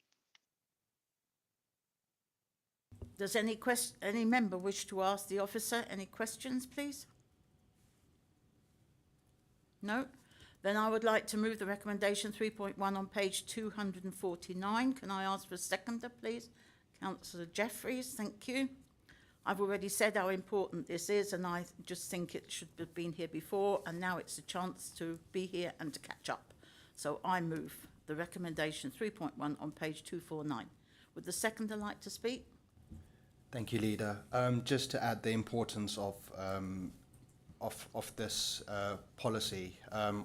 Speaker 1: Does any member wish to ask the officer any questions, please? No? Then I would like to move the recommendation 3.1 on page 249. Can I ask for a seconder, please? Councillor Jeffries, thank you. I've already said how important this is, and I just think it should have been here before, and now it's a chance to be here and to catch up. So I move the recommendation 3.1 on page 249. Would the seconder like to speak?
Speaker 5: Thank you, Leader. Just to add the importance of this policy,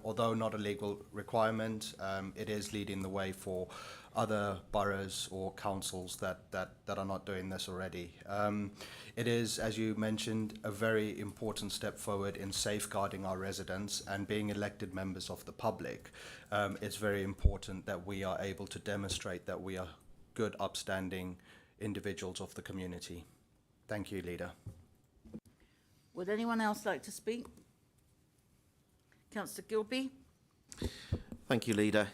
Speaker 5: although not a legal requirement, it is leading the way for other boroughs or councils that are not doing this already. It is, as you mentioned, a very important step forward in safeguarding our residents and being elected members of the public. It's very important that we are able to demonstrate that we are good, upstanding individuals of the community. Thank you, Leader.
Speaker 1: Would anyone else like to speak? Councillor Gilby?
Speaker 6: Thank you, Leader.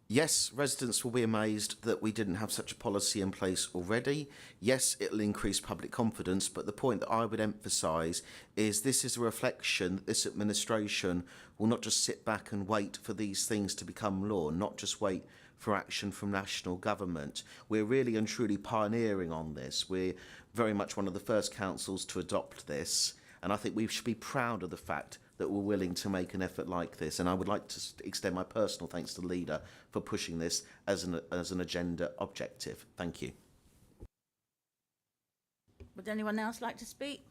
Speaker 6: Yes, residents will be amazed that we didn't have such a policy in place already. Yes, it'll increase public confidence, but the point that I would emphasise is this is a reflection that this administration will not just sit back and wait for these things to become law, not just wait for action from national government. We're really and truly pioneering on this. We're very much one of the first councils to adopt this, and I think we should be proud of the fact that we're willing to make an effort like this. And I would like to extend my personal thanks to the Leader for pushing this as an agenda objective. Thank you.
Speaker 1: Would anyone else like to speak?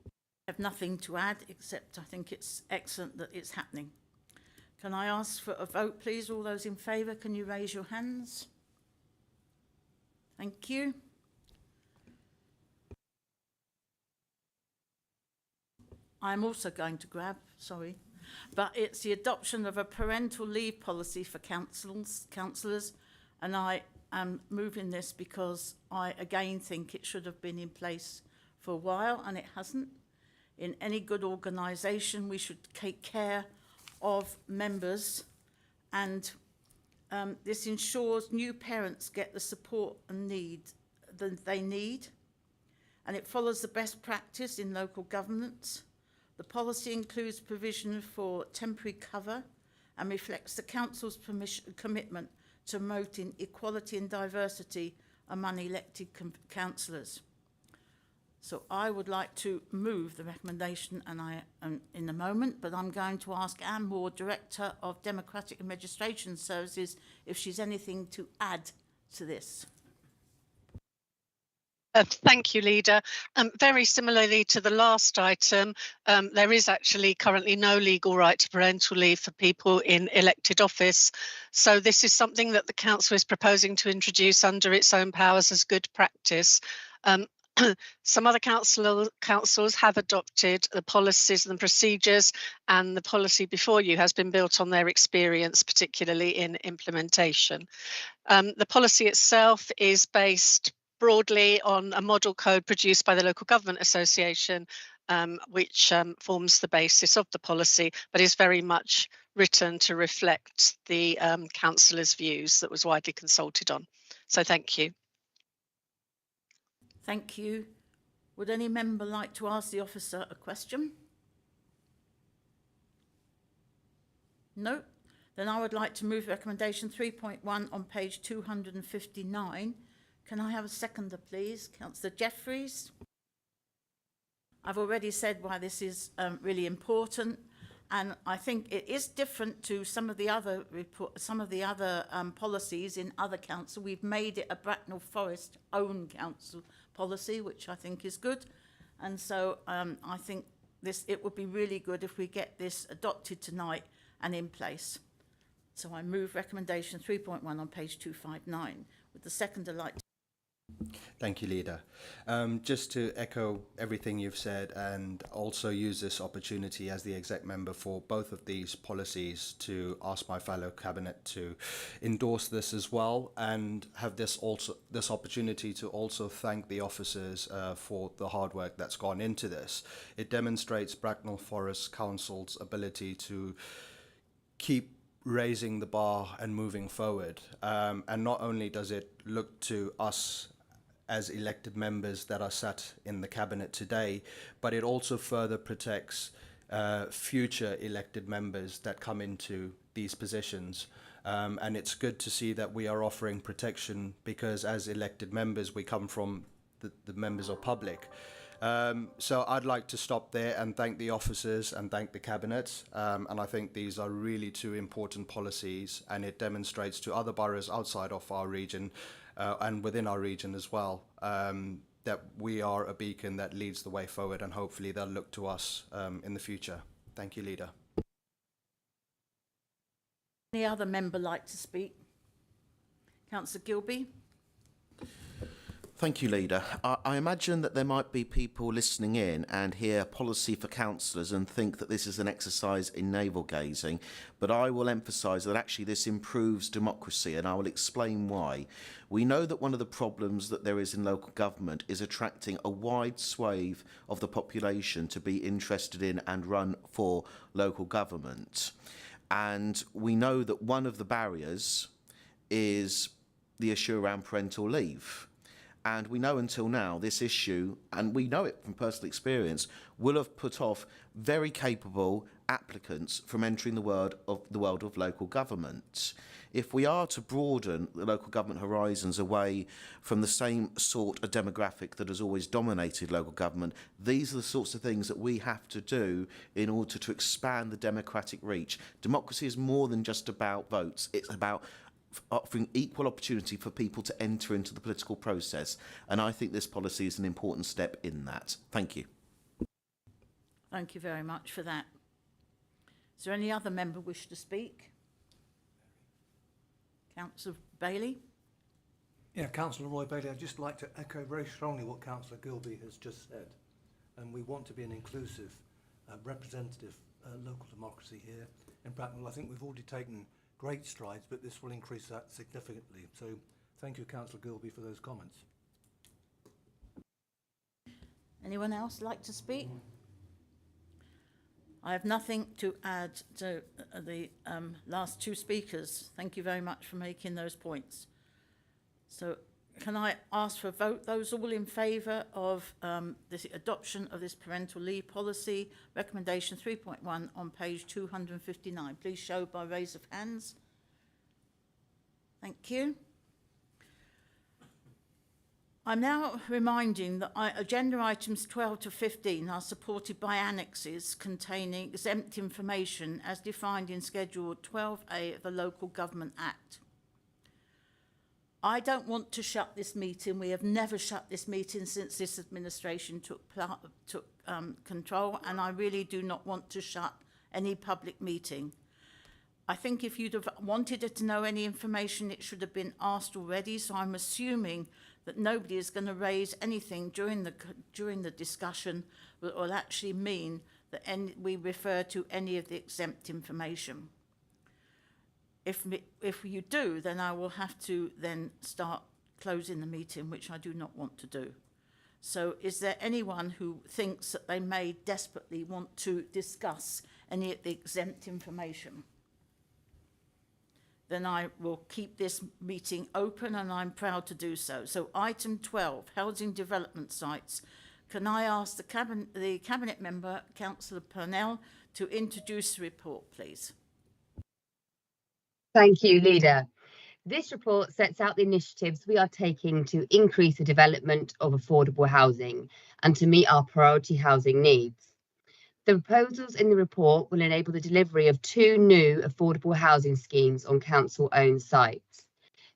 Speaker 1: I have nothing to add, except I think it's excellent that it's happening. Can I ask for a vote, please? All those in favour, can you raise your hands? Thank you. I'm also going to grab, sorry, but it's the adoption of a parental leave policy for councillors, and I am moving this because I again think it should have been in place for a while and it hasn't. In any good organisation, we should take care of members, and this ensures new parents get the support and that they need, and it follows the best practice in local governance. The policy includes provision for temporary cover and reflects the council's commitment to promoting equality and diversity among elected councillors. So I would like to move the recommendation, and I am in a moment, but I'm going to ask Anne Moore, Director of Democratic and Registration Services, if she's anything to add to this.
Speaker 13: Thank you, Leader. Very similarly to the last item, there is actually currently no legal right to parental leave for people in elected office. So this is something that the Council is proposing to introduce under its own powers as good practice. Some other councils have adopted the policies and procedures, and the policy before you has been built on their experience, particularly in implementation. The policy itself is based broadly on a model code produced by the Local Government Association, which forms the basis of the policy, but is very much written to reflect the councillors' views that was widely consulted on. So thank you.
Speaker 1: Thank you. Would any member like to ask the officer a question? No? Then I would like to move recommendation 3.1 on page 259. Can I have a seconder, please? Councillor Jeffries. I've already said why this is really important, and I think it is different to some of the other policies in other councils. We've made it a Bracknell Forest own council policy, which I think is good, and so I think it would be really good if we get this adopted tonight and in place. So I move recommendation 3.1 on page 259. Would the seconder like to?
Speaker 5: Thank you, Leader. Just to echo everything you've said, and also use this opportunity as the exec member for both of these policies to ask my fellow cabinet to endorse this as well, and have this opportunity to also thank the officers for the hard work that's gone into this. It demonstrates Bracknell Forest Council's ability to keep raising the bar and moving forward. And not only does it look to us as elected members that are sat in the cabinet today, but it also further protects future elected members that come into these positions. And it's good to see that we are offering protection, because as elected members, we come from the members of public. So I'd like to stop there and thank the officers and thank the Cabinet. And I think these are really two important policies, and it demonstrates to other boroughs outside of our region and within our region as well, that we are a beacon that leads the way forward, and hopefully they'll look to us in the future. Thank you, Leader.
Speaker 1: Any other member like to speak? Councillor Gilby?
Speaker 6: Thank you, Leader. I imagine that there might be people listening in and hear policy for councillors and think that this is an exercise in navel-gazing, but I will emphasise that actually this improves democracy, and I will explain why. We know that one of the problems that there is in local government is attracting a wide swathe of the population to be interested in and run for local government. And we know that one of the barriers is the issue around parental leave. And we know until now this issue, and we know it from personal experience, will have put off very capable applicants from entering the world of local government. If we are to broaden the local government horizons away from the same sort of demographic that has always dominated local government, these are the sorts of things that we have to do in order to expand the democratic reach. Democracy is more than just about votes. It's about offering equal opportunity for people to enter into the political process, and I think this policy is an important step in that. Thank you.
Speaker 1: Thank you very much for that. Is there any other member wish to speak? Councillor Bailey?
Speaker 14: Yeah, Councillor Roy Bailey, I'd just like to echo very strongly what Councillor Gilby has just said. And we want to be an inclusive, representative local democracy here in Bracknell. I think we've already taken great strides, but this will increase that significantly. So thank you, Councillor Gilby, for those comments.
Speaker 1: Anyone else like to speak? I have nothing to add to the last two speakers. Thank you very much for making those points. So can I ask for a vote? Those all in favour of the adoption of this parental leave policy, recommendation 3.1 on page 259. Please show by raise of hands. Thank you. I'm now reminding that agenda items 12 to 15 are supported by annexes containing exempt information as defined in Schedule 12A of the Local Government Act. I don't want to shut this meeting. We have never shut this meeting since this administration took control, and I really do not want to shut any public meeting. I think if you'd have wanted to know any information, it should have been asked already, so I'm assuming that nobody is going to raise anything during the discussion that will actually mean that we refer to any of the exempt information. If you do, then I will have to then start closing the meeting, which I do not want to do. So is there anyone who thinks that they may desperately want to discuss any of the exempt information? Then I will keep this meeting open, and I'm proud to do so. So item 12, housing development sites. Can I ask the Cabinet member, Councillor Purnell, to introduce the report, please?
Speaker 8: Thank you, Leader. This report sets out the initiatives we are taking to increase the development of affordable housing and to meet our priority housing needs. The proposals in the report will enable the delivery of 2 new affordable housing schemes on council-owned sites.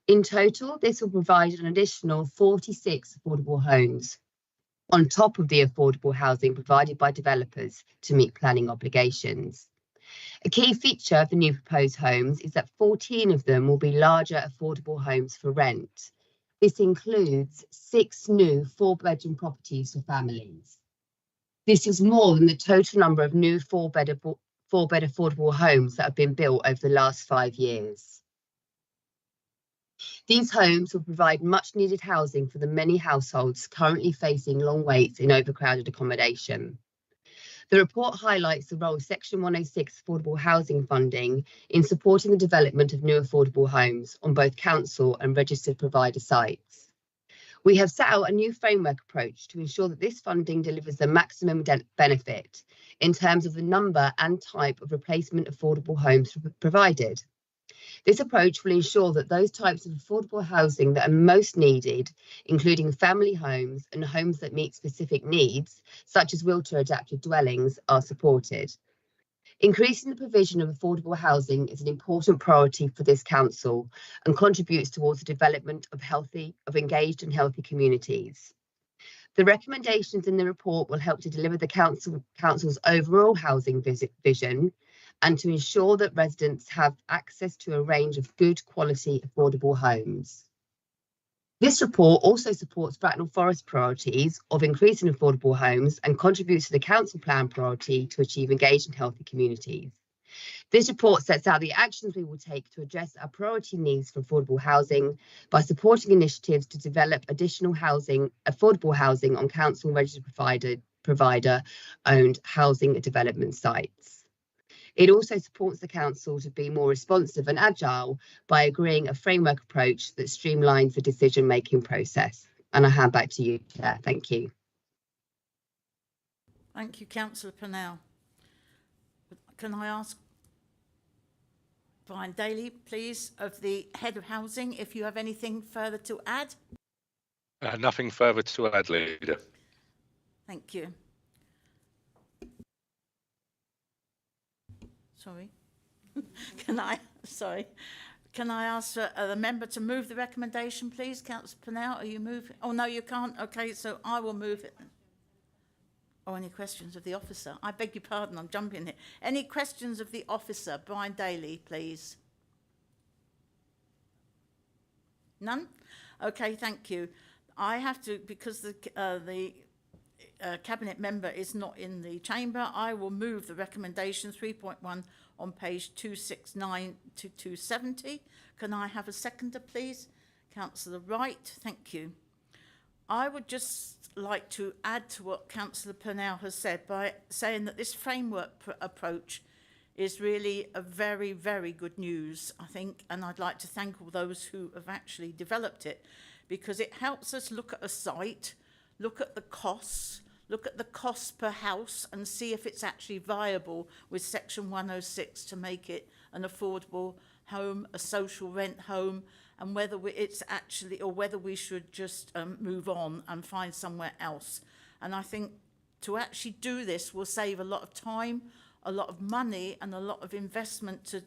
Speaker 8: In total, this will provide an additional 46 affordable homes on top of the affordable housing provided by developers to meet planning obligations. A key feature of the new proposed homes is that 14 of them will be larger affordable homes for rent. This includes 6 new 4-bedroom properties for families. This is more than the total number of new 4-bed affordable homes that have been built over the last 5 years. These homes will provide much needed housing for the many households currently facing long waits in overcrowded accommodation. The report highlights the role of Section 106 affordable housing funding in supporting the development of new affordable homes on both council and registered provider sites. We have set out a new framework approach to ensure that this funding delivers the maximum benefit in terms of the number and type of replacement affordable homes provided. This approach will ensure that those types of affordable housing that are most needed, including family homes and homes that meet specific needs, such as wheelchair adapted dwellings, are supported. Increasing the provision of affordable housing is an important priority for this council and contributes towards the development of engaged and healthy communities. The recommendations in the report will help to deliver the council's overall housing vision and to ensure that residents have access to a range of good quality affordable homes. This report also supports Bracknell Forest priorities of increasing affordable homes and contributes to the council plan priority to achieve engaged and healthy communities. This report sets out the actions we will take to address our priority needs for affordable housing by supporting initiatives to develop additional affordable housing on council registered provider owned housing development sites. It also supports the council to be more responsive and agile by agreeing a framework approach that streamlines the decision-making process. And I hand back to you, Chair. Thank you.
Speaker 1: Thank you, Councillor Purnell. Can I ask Brian Daly, please, of the Head of Housing, if you have anything further to add?
Speaker 15: Nothing further to add, Leader.
Speaker 1: Thank you. Sorry. Can I ask the member to move the recommendation, please? Councillor Purnell, are you moving? Oh, no, you can't. Okay, so I will move it. Oh, any questions of the officer? I beg your pardon, I'm jumping it. Any questions of the officer? Brian Daly, please. None? Okay, thank you. I have to, because the Cabinet member is not in the chamber, I will move the recommendation 3.1 on page 269 to 270. Can I have a seconder, please? Councillor Wright, thank you. I would just like to add to what Councillor Purnell has said by saying that this framework approach is really a very, very good news, I think, and I'd like to thank all those who have actually developed it, because it helps us look at a site, look at the costs, look at the cost per house and see if it's actually viable with Section 106 to make it an affordable home, a social rent home, and whether it's actually, or whether we should just move on and find somewhere else. And I think to actually do this will save a lot of time, a lot of money and a lot of investment to,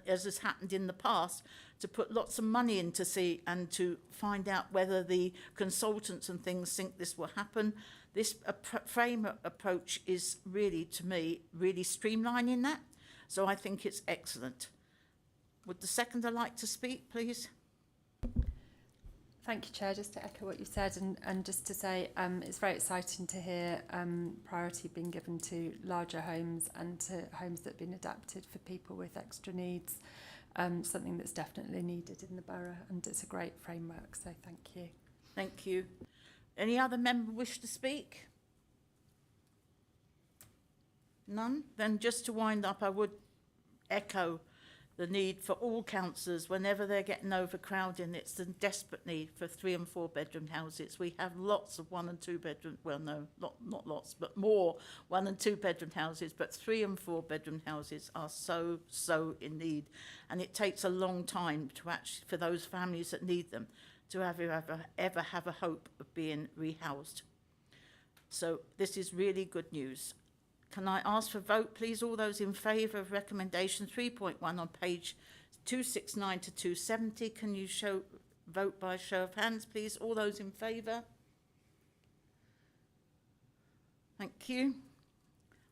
Speaker 1: as has happened in the past, to put lots of money in to see and to find out whether the consultants and things think this will happen. This frame approach is really, to me, really streamlining that. So I think it's excellent. Would the seconder like to speak, please?
Speaker 10: Thank you, Chair. Just to echo what you said and just to say it's very exciting to hear priority being given to larger homes and to homes that have been adapted for people with extra needs, something that's definitely needed in the borough, and it's a great framework, so thank you.
Speaker 1: Thank you. Any other member wish to speak? None? Then just to wind up, I would echo the need for all councillors, whenever they're getting overcrowding, it's the desperate need for 3 and 4 bedroom houses. We have lots of 1 and 2 bedroom, well, no, not lots, but more 1 and 2 bedroom houses, but 3 and 4 bedroom houses are so in need. And it takes a long time to actually, for those families that need them, to ever have a hope of being rehoused. So this is really good news. Can I ask for a vote, please? All those in favour of recommendation 3.1 on page 269 to 270, can you vote by show of hands, please? All those in favour? Thank you.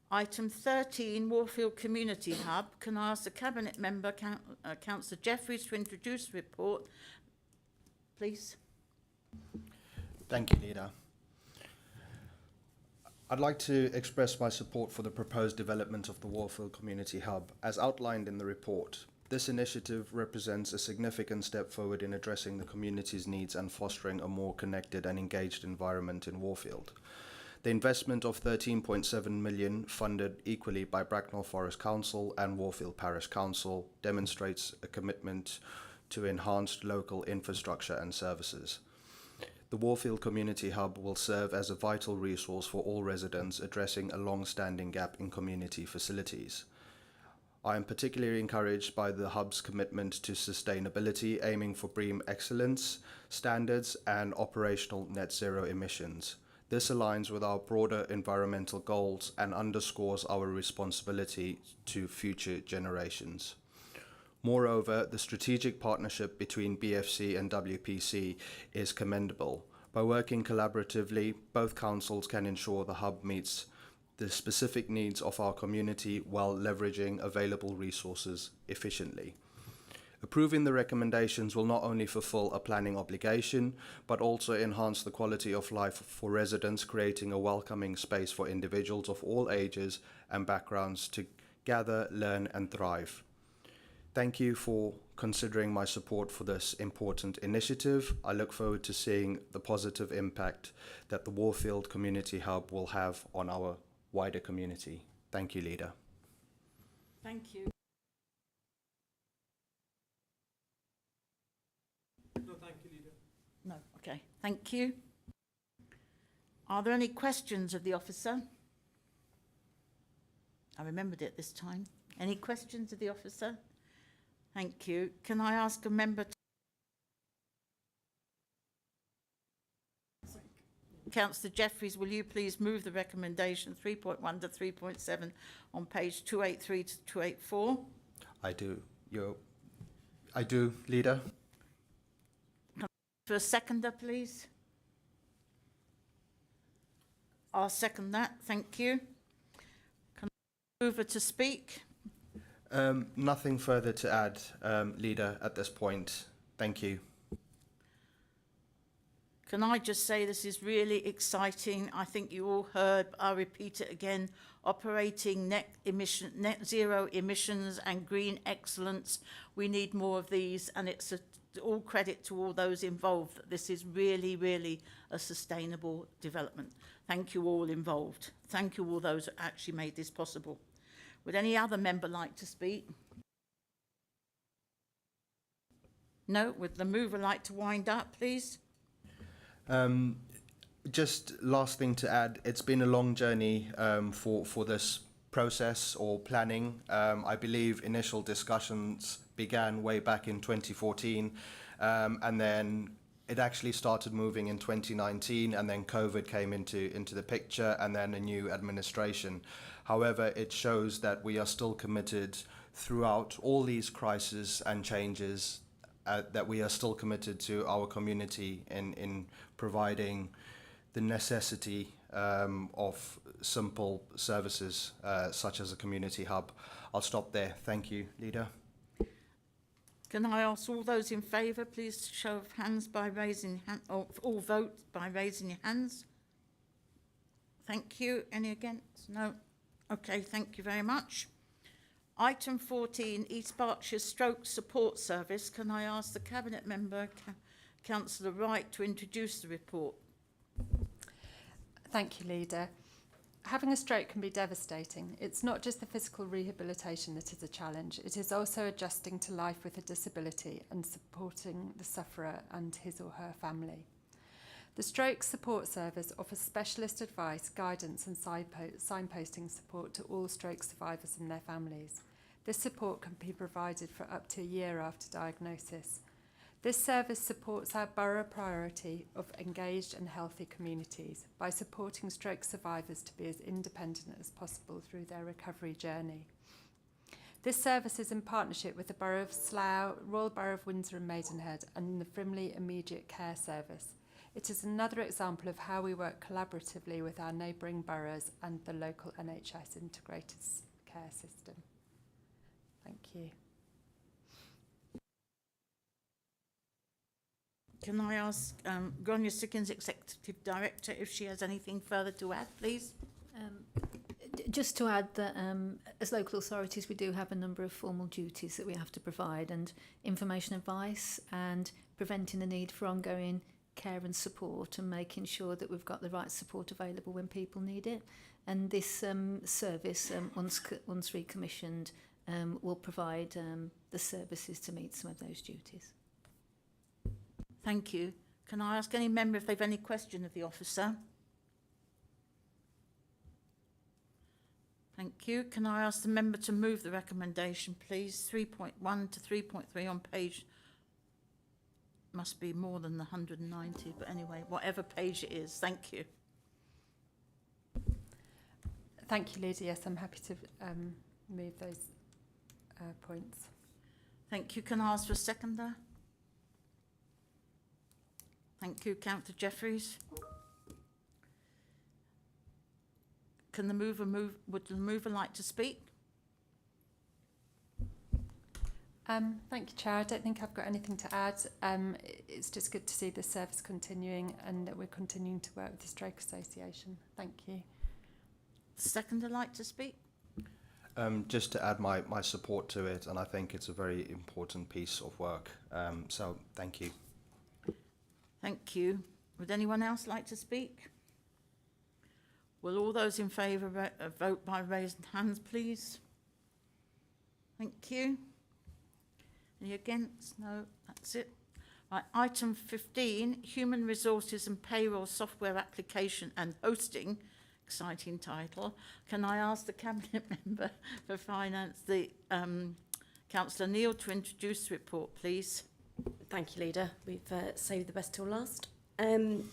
Speaker 1: Item 13, Warfield Community Hub. Can I ask the Cabinet member, Councillor Jeffries, to introduce the report, please?
Speaker 5: Thank you, Leader. I'd like to express my support for the proposed development of the Warfield Community Hub. As outlined in the report, this initiative represents a significant step forward in addressing the community's needs and fostering a more connected and engaged environment in Warfield. The investment of £13.7 million, funded equally by Bracknell Forest Council and Warfield Parish Council, demonstrates a commitment to enhanced local infrastructure and services. The Warfield Community Hub will serve as a vital resource for all residents, addressing a long-standing gap in community facilities. I am particularly encouraged by the Hub's commitment to sustainability, aiming for BREEAM excellence standards and operational net zero emissions. This aligns with our broader environmental goals and underscores our responsibility to future generations. Moreover, the strategic partnership between BFC and WPC is commendable. By working collaboratively, both councils can ensure the Hub meets the specific needs of our community while leveraging available resources efficiently. Approving the recommendations will not only fulfill a planning obligation, but also enhance the quality of life for residents, creating a welcoming space for individuals of all ages and backgrounds to gather, learn and thrive. Thank you for considering my support for this important initiative. I look forward to seeing the positive impact that the Warfield Community Hub will have on our wider community. Thank you, Leader.
Speaker 1: Thank you.
Speaker 14: No, thank you, Leader.
Speaker 1: No, okay, thank you. Are there any questions of the officer? I remembered it this time. Any questions of the officer? Thank you. Can I ask a member to... Councillor Jeffries, will you please move the recommendation 3.1 to 3.7 on page 283 to 284?
Speaker 5: I do, Leader.
Speaker 1: For a seconder, please. I'll second that. Thank you. Can I move her to speak?
Speaker 5: Nothing further to add, Leader, at this point. Thank you.
Speaker 1: Can I just say this is really exciting. I think you all heard, but I'll repeat it again. Operating net zero emissions and green excellence. We need more of these, and it's all credit to all those involved that this is really, really a sustainable development. Thank you all involved. Thank you all those that actually made this possible. Would any other member like to speak? No? Would the mover like to wind up, please?
Speaker 5: Just last thing to add, it's been a long journey for this process or planning. I believe initial discussions began way back in 2014, and then it actually started moving in 2019, and then COVID came into the picture, and then a new administration. However, it shows that we are still committed throughout all these crises and changes, that we are still committed to our community in providing the necessity of simple services such as a community hub. I'll stop there. Thank you, Leader.
Speaker 1: Can I ask all those in favour, please show of hands by raising hand, or all vote by raising your hands. Thank you. Any against? No. Okay, thank you very much. Item 14, East Berkshire Stroke Support Service. Can I ask the Cabinet Member, Councillor Wright, to introduce the report?
Speaker 10: Thank you, Leader. Having a stroke can be devastating. It's not just the physical rehabilitation that is a challenge, it is also adjusting to life with a disability and supporting the sufferer and his or her family. The Stroke Support Service offers specialist advice, guidance and signposting support to all stroke survivors and their families. This support can be provided for up to a year after diagnosis. This service supports our borough priority of engaged and healthy communities by supporting stroke survivors to be as independent as possible through their recovery journey. This service is in partnership with the Borough of Slough, Royal Borough of Windsor and Maidenhead and the Frimley Immediate Care Service. It is another example of how we work collaboratively with our neighbouring boroughs and the local NHS integrated care system. Thank you.
Speaker 1: Can I ask Gráinne Sickins, Executive Director, if she has anything further to add, please?
Speaker 9: Just to add that as local authorities we do have a number of formal duties that we have to provide, and information advice and preventing the need for ongoing care and support and making sure that we've got the right support available when people need it. And this service, once recommissioned, will provide the services to meet some of those duties.
Speaker 1: Thank you. Can I ask any member if they've any question of the officer? Thank you. Can I ask the member to move the recommendation, please? 3.1 to 3.3 on page, must be more than the 190, but anyway, whatever page it is. Thank you.
Speaker 10: Thank you, Leader. Yes, I'm happy to move those points.
Speaker 1: Thank you. Can I ask for a seconder? Thank you, Councillor Jeffries. Can the mover move? Would the mover like to speak?
Speaker 10: Thank you, Chair. I don't think I've got anything to add. It's just good to see the service continuing and that we're continuing to work with the Stroke Association. Thank you.
Speaker 1: Seconder like to speak?
Speaker 5: Just to add my support to it, and I think it's a very important piece of work. So thank you.
Speaker 1: Thank you. Would anyone else like to speak? Will all those in favour vote by raising hands, please? Thank you. Any against? No, that's it. Right, item 15, human resources and payroll software application and hosting. Exciting title. Can I ask the Cabinet Member for Finance, the Councillor Neil, to introduce the report, please?
Speaker 11: Thank you, Leader. We've saved the best till last.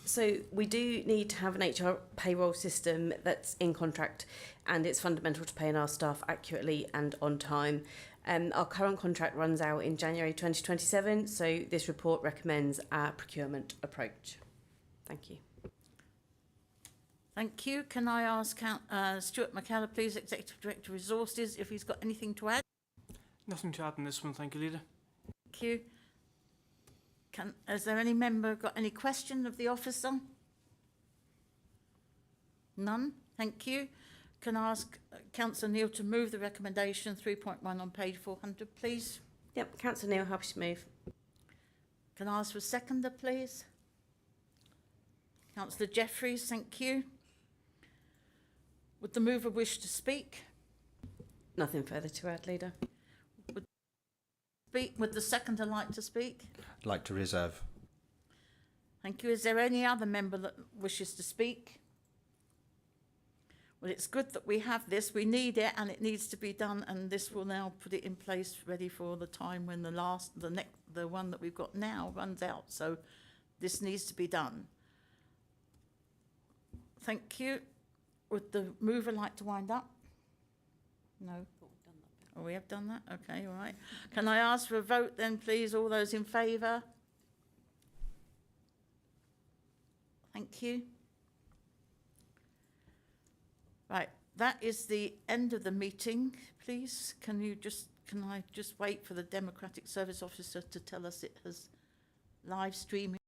Speaker 11: So we do need to have an HR payroll system that's in contract, and it's fundamental to paying our staff accurately and on time. Our current contract runs out in January 2027, so this report recommends our procurement approach. Thank you.
Speaker 1: Thank you. Can I ask Stuart McKellar, please, Executive Director of Resources, if he's got anything to add?
Speaker 12: Nothing to add in this one, thank you, Leader.
Speaker 1: Thank you. Has there any member got any question of the officer? None? Thank you. Can I ask Councillor Neil to move the recommendation 3.1 on page 400, please?
Speaker 11: Yep, Councillor Neil, happy to move.
Speaker 1: Can I ask for a seconder, please? Councillor Jeffries, thank you. Would the mover wish to speak?
Speaker 11: Nothing further to add, Leader.
Speaker 1: Would the seconder like to speak?
Speaker 5: I'd like to reserve.
Speaker 1: Thank you. Is there any other member that wishes to speak? Well, it's good that we have this. We need it, and it needs to be done. And this will now put it in place, ready for the time when the one that we've got now runs out. So, this needs to be done. Thank you. Would the mover like to wind up? No. Oh, we have done that? Okay, all right. Can I ask for a vote then, please? All those in favour? Thank you. Right, that is the end of the meeting. Please, can I just wait for the Democratic Service Officer to tell us it has live streaming?